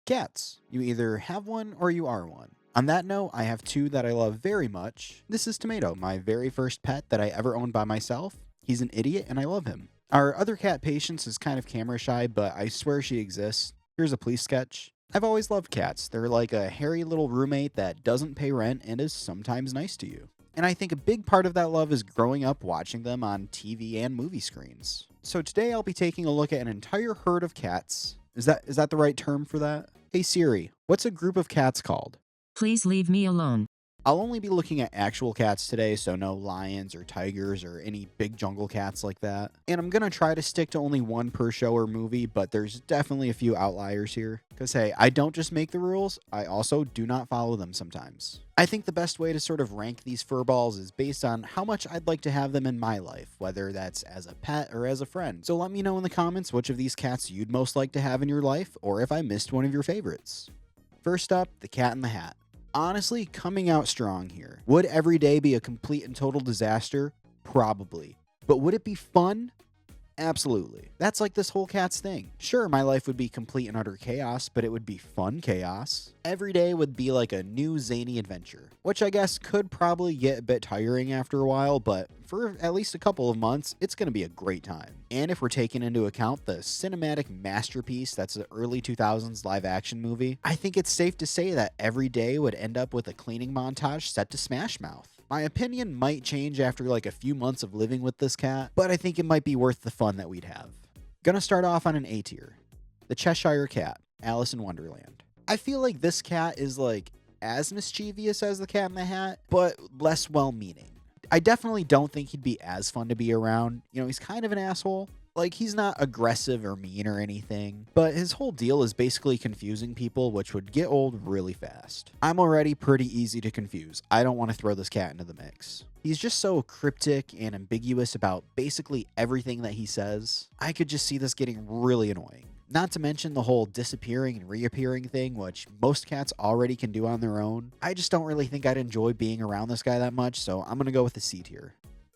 Cats. You either have one or you are one. On that note, I have two that I love very much. This is Tomato, my very first pet that I ever owned by myself. He's an idiot and I love him. Our other cat, Patience, is kind of camera shy, but I swear she exists. Here's a police sketch. I've always loved cats. They're like a hairy little roommate that doesn't pay rent and is sometimes nice to you. And I think a big part of that love is growing up watching them on TV and movie screens. So today I'll be taking a look at an entire herd of cats. Is that the right term for that? Hey Siri, what's a group of cats called? Please leave me alone. I'll only be looking at actual cats today, so no lions or tigers or any big jungle cats like that. And I'm gonna try to stick to only one per show or movie, but there's definitely a few outliers here. Cause hey, I don't just make the rules, I also do not follow them sometimes. I think the best way to sort of rank these furballs is based on how much I'd like to have them in my life, whether that's as a pet or as a friend. So let me know in the comments which of these cats you'd most like to have in your life, or if I missed one of your favorites. First up, the Cat in the Hat. Honestly, coming out strong here. Would every day be a complete and total disaster? Probably. But would it be fun? Absolutely. That's like this whole Cats thing. Sure, my life would be complete and utter chaos, but it would be fun chaos. Every day would be like a new zany adventure, which I guess could probably get a bit tiring after a while, but for at least a couple of months, it's going to be a great time. And if we're taking into account the cinematic masterpiece that's the early 2000s live action movie, I think it's safe to say that every day would end up with a cleaning montage set to Smash Mouth. My opinion might change after like a few months of living with this cat, but I think it might be worth the fun that we'd have. Gonna start off on an A tier. The Cheshire Cat, Alice in Wonderland. I feel like this cat is like as mischievous as the Cat in the Hat, but less well-meaning. I definitely don't think he'd be as fun to be around. You know, he's kind of an asshole. Like, he's not aggressive or mean or anything, but his whole deal is basically confusing people, which would get old really fast. I'm already pretty easy to confuse. I don't want to throw this cat into the mix. He's just so cryptic and ambiguous about basically everything that he says. I could just see this getting really annoying. Not to mention the whole disappearing and reappearing thing, which most cats already can do on their own. I just don't really think I'd enjoy being around this guy that much, so I'm gonna go with the C tier.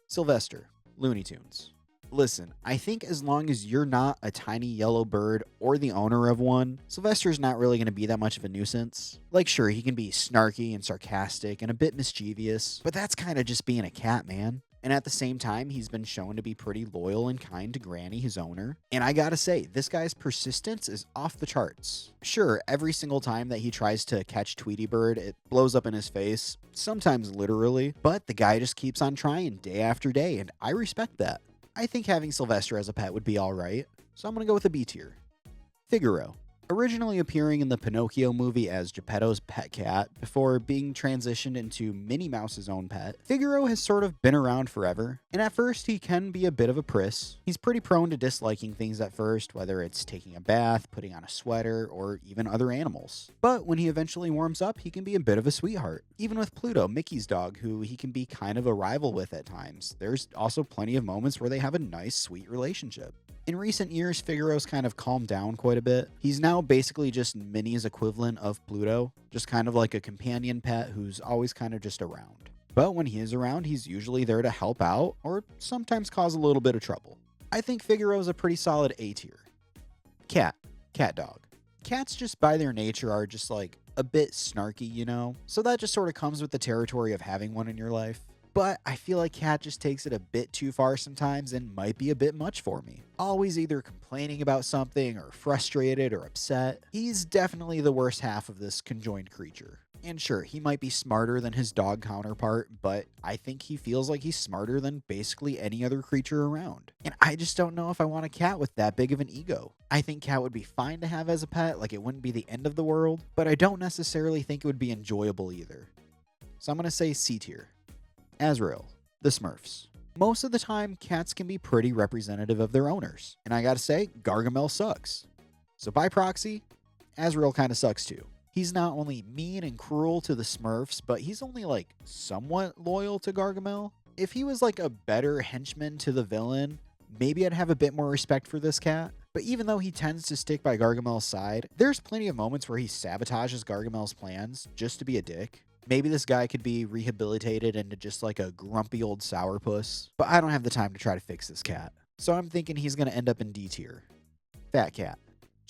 Sylvester, Looney Tunes. Listen, I think as long as you're not a tiny yellow bird or the owner of one, Sylvester's not really going to be that much of a nuisance. Like, sure, he can be snarky and sarcastic and a bit mischievous, but that's kind of just being a cat, man. And at the same time, he's been shown to be pretty loyal and kind to Granny, his owner. And I gotta say, this guy's persistence is off the charts. Sure, every single time that he tries to catch Tweety Bird, it blows up in his face, sometimes literally, but the guy just keeps on trying day after day, and I respect that. I think having Sylvester as a pet would be alright, so I'm gonna go with a B tier. Figaro. Originally appearing in the Pinocchio movie as Geppetto's pet cat before being transitioned into Minnie Mouse's own pet, Figaro has sort of been around forever, and at first he can be a bit of a priss. He's pretty prone to disliking things at first, whether it's taking a bath, putting on a sweater, or even other animals. But when he eventually warms up, he can be a bit of a sweetheart. Even with Pluto, Mickey's dog, who he can be kind of a rival with at times, there's also plenty of moments where they have a nice, sweet relationship. In recent years, Figaro's kind of calmed down quite a bit. He's now basically just Minnie's equivalent of Pluto, just kind of like a companion pet who's always kind of just around. But when he is around, he's usually there to help out, or sometimes cause a little bit of trouble. I think Figaro's a pretty solid A tier. Cat, CatDog. Cats just by their nature are just like a bit snarky, you know? So that just sort of comes with the territory of having one in your life. But I feel like Cat just takes it a bit too far sometimes and might be a bit much for me. Always either complaining about something or frustrated or upset. He's definitely the worst half of this conjoined creature. And sure, he might be smarter than his dog counterpart, but I think he feels like he's smarter than basically any other creature around. And I just don't know if I want a cat with that big of an ego. I think Cat would be fine to have as a pet, like it wouldn't be the end of the world, but I don't necessarily think it would be enjoyable either. So I'm gonna say C tier. Azrael, the Smurfs. Most of the time, cats can be pretty representative of their owners. And I gotta say, Gargamel sucks. So by proxy, Azrael kinda sucks too. He's not only mean and cruel to the Smurfs, but he's only like somewhat loyal to Gargamel. If he was like a better henchman to the villain, maybe I'd have a bit more respect for this cat. But even though he tends to stick by Gargamel's side, there's plenty of moments where he sabotages Gargamel's plans just to be a dick. Maybe this guy could be rehabilitated into just like a grumpy old sourpuss, but I don't have the time to try to fix this cat. So I'm thinking he's going to end up in D tier. Fat Cat.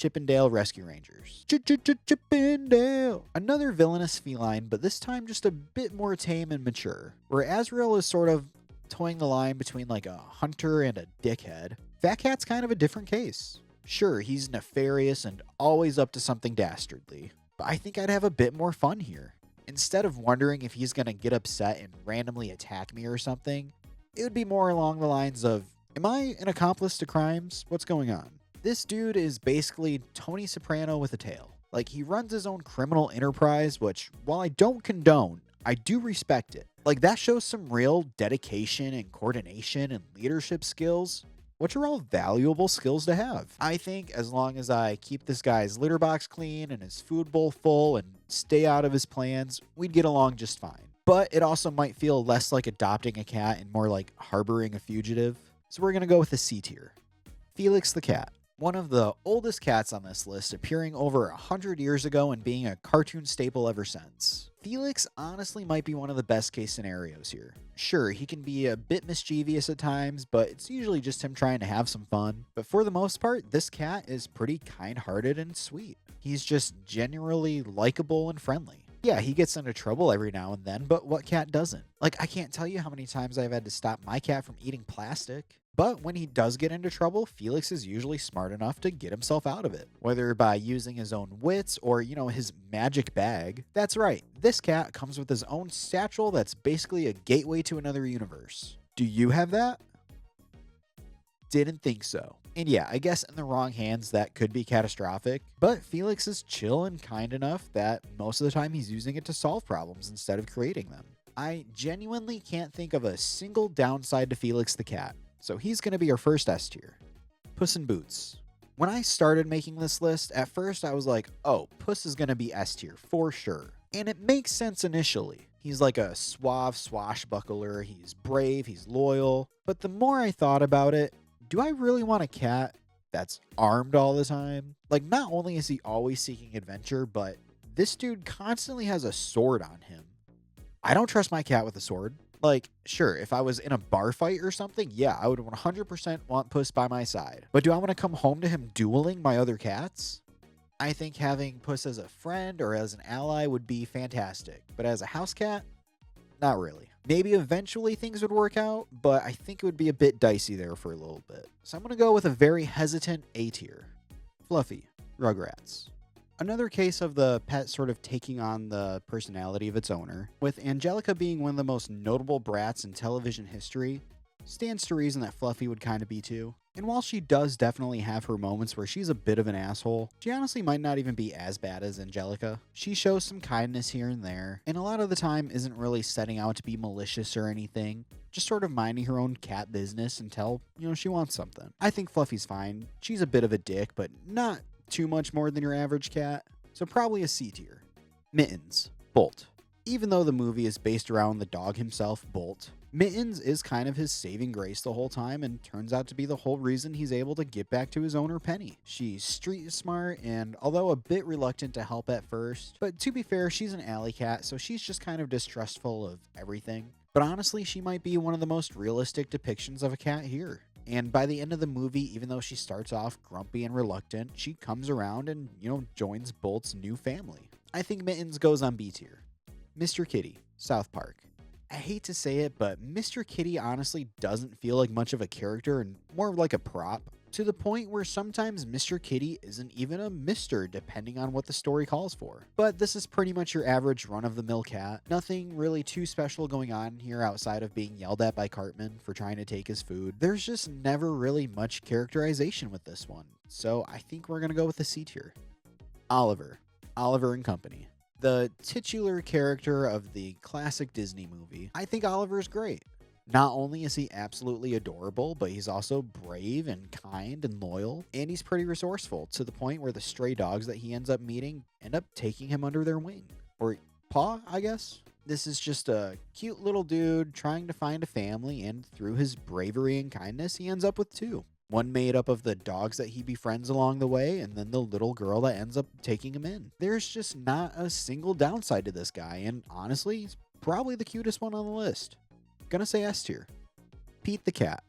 Chippendale Rescue Rangers. Chippendale! Another villainous feline, but this time just a bit more tame and mature. Where Azrael is sort of towing the line between like a hunter and a dickhead, Fat Cat's kind of a different case. Sure, he's nefarious and always up to something dastardly, but I think I'd have a bit more fun here. Instead of wondering if he's gonna get upset and randomly attack me or something, it would be more along the lines of, am I an accomplice to crimes? What's going on? This dude is basically Tony Soprano with a tail. Like, he runs his own criminal enterprise, which, while I don't condone, I do respect it. Like, that shows some real dedication and coordination and leadership skills, which are all valuable skills to have. I think as long as I keep this guy's litter box clean and his food bowl full and stay out of his plans, we'd get along just fine. But it also might feel less like adopting a cat and more like harboring a fugitive. So we're going to go with a C tier. Felix the Cat. One of the oldest cats on this list, appearing over 100 years ago and being a cartoon staple ever since. Felix honestly might be one of the best case scenarios here. Sure, he can be a bit mischievous at times, but it's usually just him trying to have some fun. But for the most part, this cat is pretty kind-hearted and sweet. He's just genuinely likable and friendly. Yeah, he gets into trouble every now and then, but what cat doesn't? Like, I can't tell you how many times I've had to stop my cat from eating plastic. But when he does get into trouble, Felix is usually smart enough to get himself out of it. Whether by using his own wits or, his magic bag. That's right, this cat comes with his own satchel that's basically a gateway to another universe. Do you have that? Didn't think so. And yeah, I guess in the wrong hands that could be catastrophic, but Felix is chill and kind enough that most of the time he's using it to solve problems instead of creating them. I genuinely can't think of a single downside to Felix the Cat, so he's going to be our first S tier. Puss in Boots. When I started making this list, at first I was like, oh, Puss is going to be S tier for sure. And it makes sense initially. He's like a suave swashbuckler, he's brave, he's loyal. But the more I thought about it, do I really want a cat that's armed all the time? Like, not only is he always seeking adventure, but this dude constantly has a sword on him. I don't trust my cat with a sword. Like, sure, if I was in a bar fight or something, yeah, I would 100% want Puss by my side. But do I want to come home to him dueling my other cats? I think having Puss as a friend or as an ally would be fantastic. But as a house cat, not really. Maybe eventually things would work out, but I think it would be a bit dicey there for a little bit. So I'm going to go with a very hesitant A tier. Fluffy, Rugrats. Another case of the pet sort of taking on the personality of its owner, with Angelica being one of the most notable brats in television history. Stands to reason that Fluffy would kind of be too. And while she does definitely have her moments where she's a bit of an asshole, she honestly might not even be as bad as Angelica. She shows some kindness here and there, and a lot of the time isn't really setting out to be malicious or anything, just sort of minding her own cat business until, she wants something. I think Fluffy's fine. She's a bit of a dick, but not too much more than your average cat, so probably a C tier. Mittens, Bolt. Even though the movie is based around the dog himself, Bolt, Mittens is kind of his saving grace the whole time and turns out to be the whole reason he's able to get back to his owner Penny. She's street smart and although a bit reluctant to help at first, but to be fair, she's an alley cat, so she's just kind of distrustful of everything. But honestly, she might be one of the most realistic depictions of a cat here. And by the end of the movie, even though she starts off grumpy and reluctant, she comes around and, joins Bolt's new family. I think Mittens goes on B tier. Mr. Kitty, South Park. I hate to say it, but Mr. Kitty honestly doesn't feel like much of a character and more like a prop, to the point where sometimes Mr. Kitty isn't even a Mr. depending on what the story calls for. But this is pretty much your average run-of-the-mill cat. Nothing really too special going on here outside of being yelled at by Cartman for trying to take his food. There's just never really much characterization with this one, so I think we're gonna go with the C tier. Oliver and Company. The titular character of the classic Disney movie. I think Oliver is great. Not only is he absolutely adorable, but he's also brave and kind and loyal, and he's pretty resourceful to the point where the stray dogs that he ends up meeting end up taking him under their wing. Or paw, I guess? This is just a cute little dude trying to find a family, and through his bravery and kindness, he ends up with two. One made up of the dogs that he befriends along the way, and then the little girl that ends up taking him in. There's just not a single downside to this guy, and honestly, he's probably the cutest one on the list. Gonna say S tier. Pete the Cat.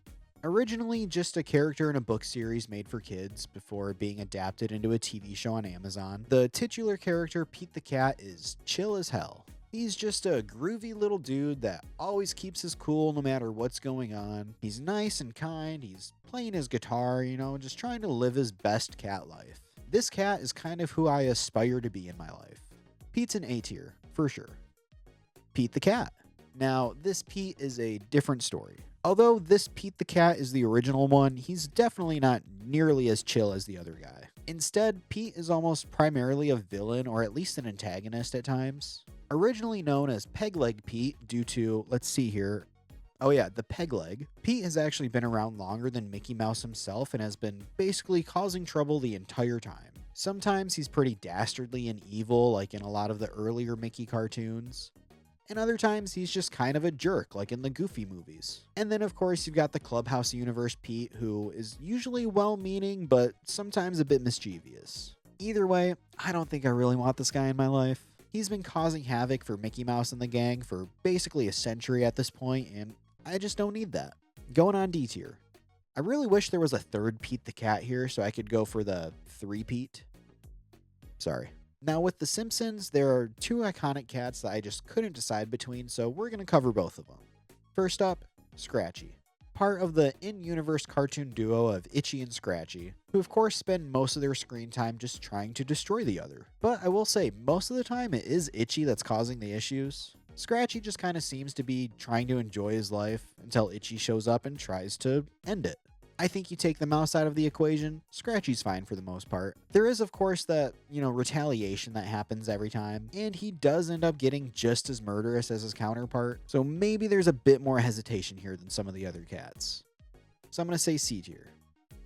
Originally just a character in a book series made for kids before being adapted into a TV show on Amazon, the titular character Pete the Cat is chill as hell. He's just a groovy little dude that always keeps his cool no matter what's going on. He's nice and kind, he's playing his guitar, just trying to live his best cat life. This cat is kind of who I aspire to be in my life. Pete's an A tier, for sure. Pete the Cat. Now, this Pete is a different story. Although this Pete the Cat is the original one, he's definitely not nearly as chill as the other guy. Instead, Pete is almost primarily a villain or at least an antagonist at times. Originally known as Pegleg Pete due to, let's see here, the Pegleg. Pete has actually been around longer than Mickey Mouse himself and has been basically causing trouble the entire time. Sometimes he's pretty dastardly and evil like in a lot of the earlier Mickey cartoons. And other times he's just kind of a jerk, like in the Goofy movies. And then of course you've got the Clubhouse Universe Pete, who is usually well-meaning, but sometimes a bit mischievous. Either way, I don't think I really want this guy in my life. He's been causing havoc for Mickey Mouse and the gang for basically a century at this point, and I just don't need that. Going on D tier. I really wish there was a third Pete the Cat here so I could go for the 3-Pete. Sorry. Now with The Simpsons, there are 2 iconic cats that I just couldn't decide between, so we're going to cover both of them. First up, Scratchy. Part of the in-universe cartoon duo of Itchy and Scratchy, who of course spend most of their screen time just trying to destroy the other. But I will say, most of the time it is Itchy that's causing the issues. Scratchy just kind of seems to be trying to enjoy his life until Itchy shows up and tries to end it. I think you take the mouse out of the equation, Scratchy's fine for the most part. There is of course that, retaliation that happens every time, and he does end up getting just as murderous as his counterpart, so maybe there's a bit more hesitation here than some of the other cats. So I'm going to say C tier.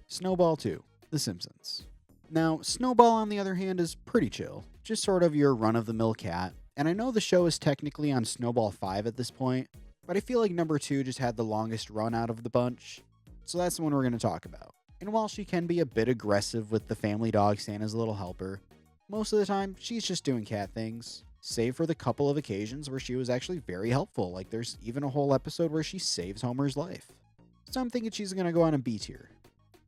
Snowball II, The Simpsons. Now, Snowball on the other hand is pretty chill, just sort of your run-of-the-mill cat, and I know the show is technically on Snowball 5 at this point, but I feel like number 2 just had the longest run out of the bunch. So that's the one we're going to talk about. And while she can be a bit aggressive with the family dog Santa's little helper, most of the time she's just doing cat things, save for the couple of occasions where she was actually very helpful, like there's even a whole episode where she saves Homer's life. So I'm thinking she's going to go on a B tier.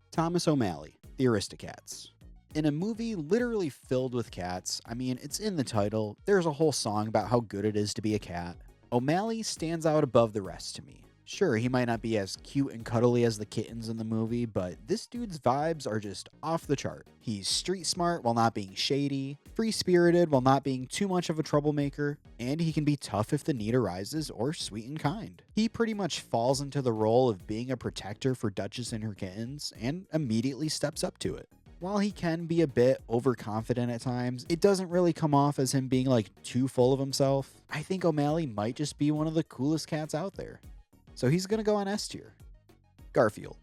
Thomas O'Malley, The Aristocats. In a movie literally filled with cats, it's in the title, there's a whole song about how good it is to be a cat. O'Malley stands out above the rest to me. Sure, he might not be as cute and cuddly as the kittens in the movie, but this dude's vibes are just off the chart. He's street smart while not being shady, free-spirited while not being too much of a troublemaker, and he can be tough if the need arises or sweet and kind. He pretty much falls into the role of being a protector for Duchess and her kittens, and immediately steps up to it. While he can be a bit overconfident at times, it doesn't really come off as him being too full of himself. I think O'Malley might just be one of the coolest cats out there. So he's going to go on S tier. Garfield.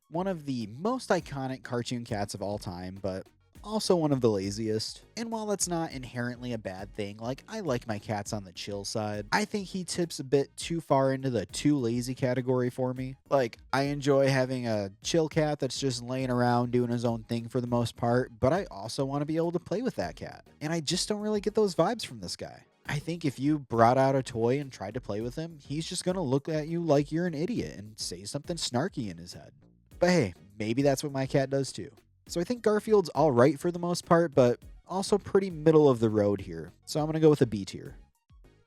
One of the most iconic cartoon cats of all time, but also one of the laziest. And while that's not inherently a bad thing, I like my cats on the chill side, I think he tips a bit too far into the too lazy category for me. I enjoy having a chill cat that's just laying around doing his own thing for the most part, but I also want to be able to play with that cat. And I just don't really get those vibes from this guy. I think if you brought out a toy and tried to play with him, he's just going to look at you like you're an idiot and say something snarky in his head. But hey, maybe that's what my cat does too. So I think Garfield's alright for the most part, but also pretty middle of the road here. So I'm going to go with a B tier.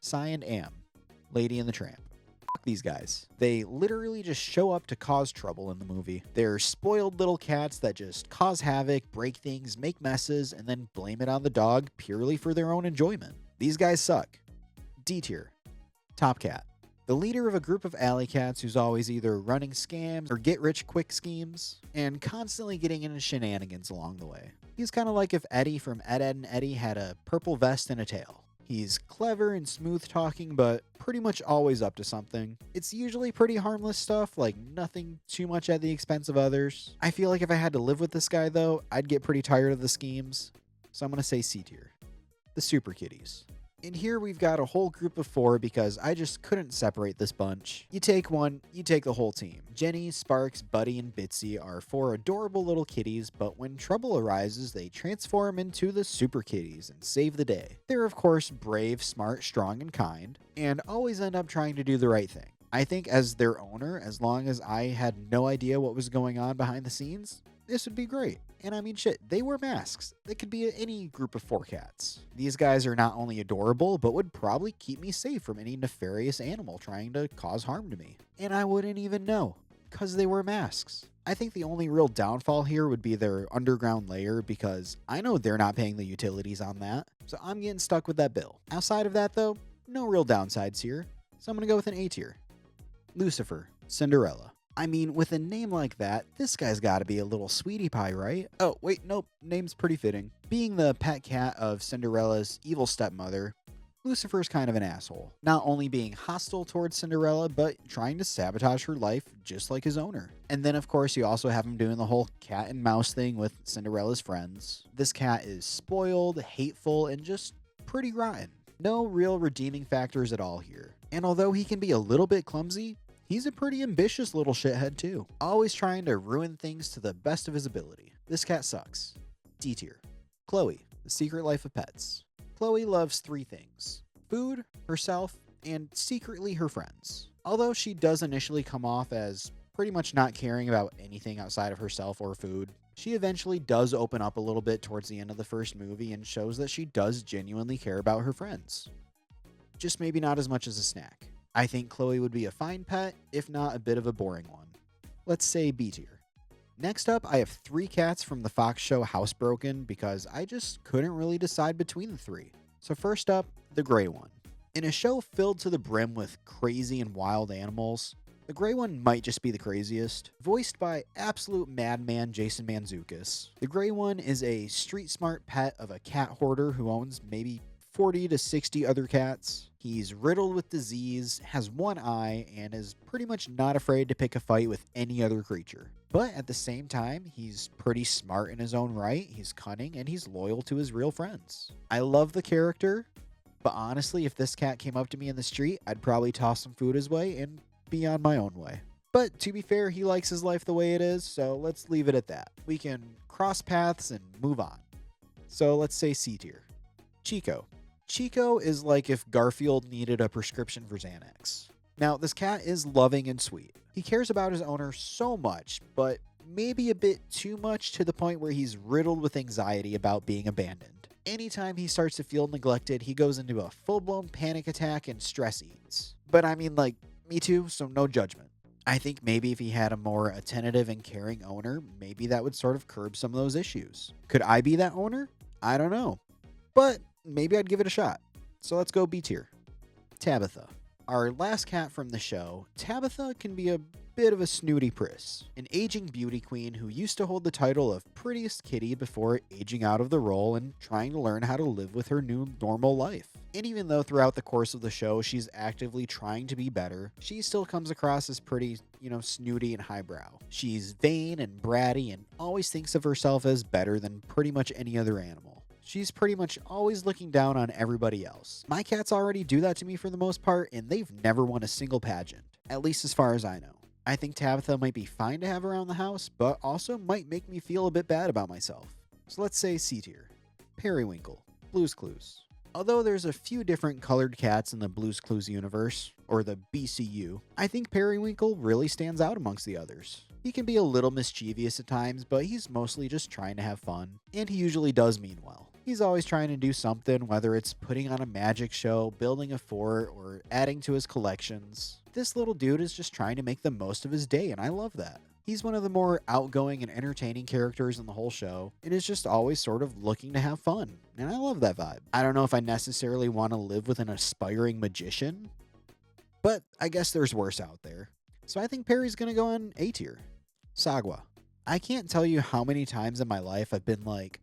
Cy and Am, Lady and the Tramp. Fuck these guys. They literally just show up to cause trouble in the movie. They're spoiled little cats that just cause havoc, break things, make messes, and then blame it on the dog purely for their own enjoyment. These guys suck. D tier. Top Cat. The leader of a group of alley cats who's always either running scams or get-rich-quick schemes, and constantly getting into shenanigans along the way. He's kind of like if Eddie from Ed, Edd and Eddy had a purple vest and a tail. He's clever and smooth-talking, but pretty much always up to something. It's usually pretty harmless stuff, nothing too much at the expense of others. I feel like if I had to live with this guy, though, I'd get pretty tired of the schemes. So I'm going to say C tier. The Super Kitties. And here we've got a whole group of 4 because I just couldn't separate this bunch. You take one, you take the whole team. Jenny, Sparks, Buddy, and Bitsy are 4 adorable little kitties, but when trouble arises, they transform into the Super Kitties and save the day. They're of course brave, smart, strong, and kind, and always end up trying to do the right thing. I think as their owner, as long as I had no idea what was going on behind the scenes, this would be great. And I mean, shit, they wear masks. They could be any group of 4 cats. These guys are not only adorable, but would probably keep me safe from any nefarious animal trying to cause harm to me. And I wouldn't even know, because they wear masks. I think the only real downfall here would be their underground lair, because I know they're not paying the utilities on that, so I'm getting stuck with that bill. Outside of that, though, no real downsides here, so I'm going to go with an A tier. Lucifer, Cinderella. I mean, with a name like that, this guy's gotta be a little sweetie pie, right? Oh, wait, nope, name's pretty fitting. Being the pet cat of Cinderella's evil stepmother, Lucifer's kind of an asshole. Not only being hostile towards Cinderella, but trying to sabotage her life just like his owner. And then, of course, you also have him doing the whole cat and mouse thing with Cinderella's friends. This cat is spoiled, hateful, and just pretty rotten. No real redeeming factors at all here. And although he can be a little bit clumsy, he's a pretty ambitious little shithead too. Always trying to ruin things to the best of his ability. This cat sucks. D tier. Chloe, The Secret Life of Pets. Chloe loves 3 things: food, herself, and secretly her friends. Although she does initially come off as pretty much not caring about anything outside of herself or food, she eventually does open up a little bit towards the end of the first movie and shows that she does genuinely care about her friends. Just maybe not as much as a snack. I think Chloe would be a fine pet, if not a bit of a boring one. Let's say B tier. Next up, I have 3 cats from the Fox show Housebroken because I just couldn't really decide between the 3. So first up, the gray one. In a show filled to the brim with crazy and wild animals, the gray one might just be the craziest. Voiced by absolute madman Jason Mantzoukas, the gray one is a street-smart pet of a cat hoarder who owns maybe 40 to 60 other cats. He's riddled with disease, has 1 eye, and is pretty much not afraid to pick a fight with any other creature. But at the same time, he's pretty smart in his own right, he's cunning, and he's loyal to his real friends. I love the character, but honestly, if this cat came up to me in the street, I'd probably toss some food his way and be on my own way. But to be fair, he likes his life the way it is, so let's leave it at that. We can cross paths and move on. So let's say C tier. Chico. Chico is like if Garfield needed a prescription for Xanax. Now, this cat is loving and sweet. He cares about his owner so much, but maybe a bit too much to the point where he's riddled with anxiety about being abandoned. Anytime he starts to feel neglected, he goes into a full-blown panic attack and stress eats. But I mean, like, me too, so no judgment. I think maybe if he had a more attentive and caring owner, maybe that would sort of curb some of those issues. Could I be that owner? I don't know. But maybe I'd give it a shot. So let's go B tier. Tabitha. Our last cat from the show, Tabitha can be a bit of a snooty priss. An aging beauty queen who used to hold the title of prettiest kitty before aging out of the role and trying to learn how to live with her new normal life. And even though throughout the course of the show she's actively trying to be better, she still comes across as pretty, snooty and highbrow. She's vain and bratty and always thinks of herself as better than pretty much any other animal. She's pretty much always looking down on everybody else. My cats already do that to me for the most part, and they've never won a single pageant, at least as far as I know. I think Tabitha might be fine to have around the house, but also might make me feel a bit bad about myself. So let's say C tier. Periwinkle, Blue's Clues. Although there's a few different colored cats in the Blue's Clues universe, or the BCU, I think Periwinkle really stands out amongst the others. He can be a little mischievous at times, but he's mostly just trying to have fun, and he usually does mean well. He's always trying to do something, whether it's putting on a magic show, building a fort, or adding to his collections. This little dude is just trying to make the most of his day, and I love that. He's one of the more outgoing and entertaining characters in the whole show, and is just always sort of looking to have fun, and I love that vibe. I don't know if I necessarily want to live with an aspiring magician, but I guess there's worse out there. So I think Perry's gonna go on A tier. Sagwa. I can't tell you how many times in my life I've been like,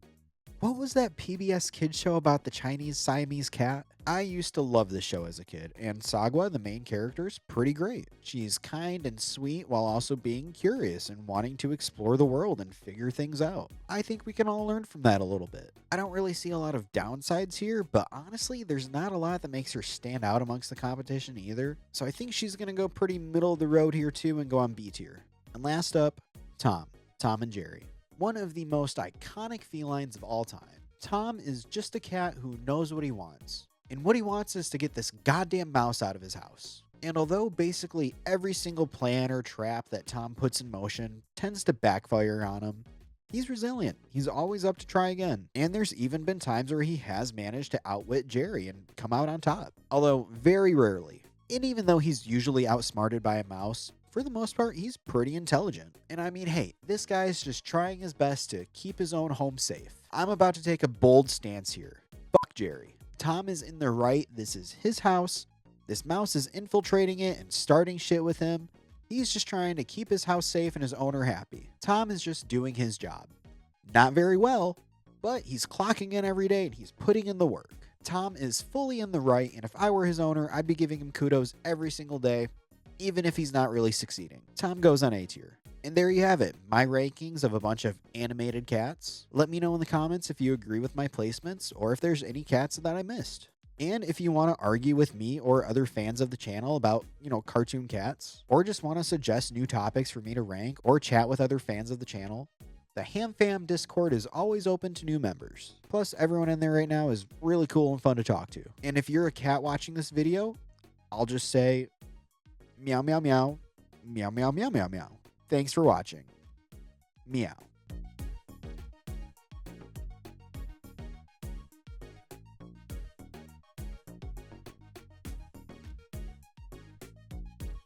what was that PBS kids show about the Chinese Siamese cat? I used to love this show as a kid, and Sagwa, the main character, is pretty great. She's kind and sweet while also being curious and wanting to explore the world and figure things out. I think we can all learn from that a little bit. I don't really see a lot of downsides here, but honestly, there's not a lot that makes her stand out amongst the competition either. So I think she's going to go pretty middle of the road here too and go on B tier. And last up, Tom and Jerry. One of the most iconic felines of all time. Tom is just a cat who knows what he wants. And what he wants is to get this goddamn mouse out of his house. And although basically every single plan or trap that Tom puts in motion tends to backfire on him, he's resilient. He's always up to try again. And there's even been times where he has managed to outwit Jerry and come out on top. Although very rarely. And even though he's usually outsmarted by a mouse, for the most part, he's pretty intelligent. And I mean, hey, this guy's just trying his best to keep his own home safe. I'm about to take a bold stance here. Fuck Jerry. Tom is in the right. This is his house. This mouse is infiltrating it and starting shit with him. He's just trying to keep his house safe and his owner happy. Tom is just doing his job. Not very well, but he's clocking in every day and he's putting in the work. Tom is fully in the right, and if I were his owner, I'd be giving him kudos every single day, even if he's not really succeeding. Tom goes on A tier. And there you have it, my rankings of a bunch of animated cats. Let me know in the comments if you agree with my placements or if there's any cats that I missed. And if you want to argue with me or other fans of the channel about, cartoon cats, or just want to suggest new topics for me to rank or chat with other fans of the channel, the Ham Fam Discord is always open to new members. Plus, everyone in there right now is really cool and fun to talk to. And if you're a cat watching this video, I'll just say, meow, meow, meow, meow, meow, meow, meow, meow. Thanks for watching. Meow.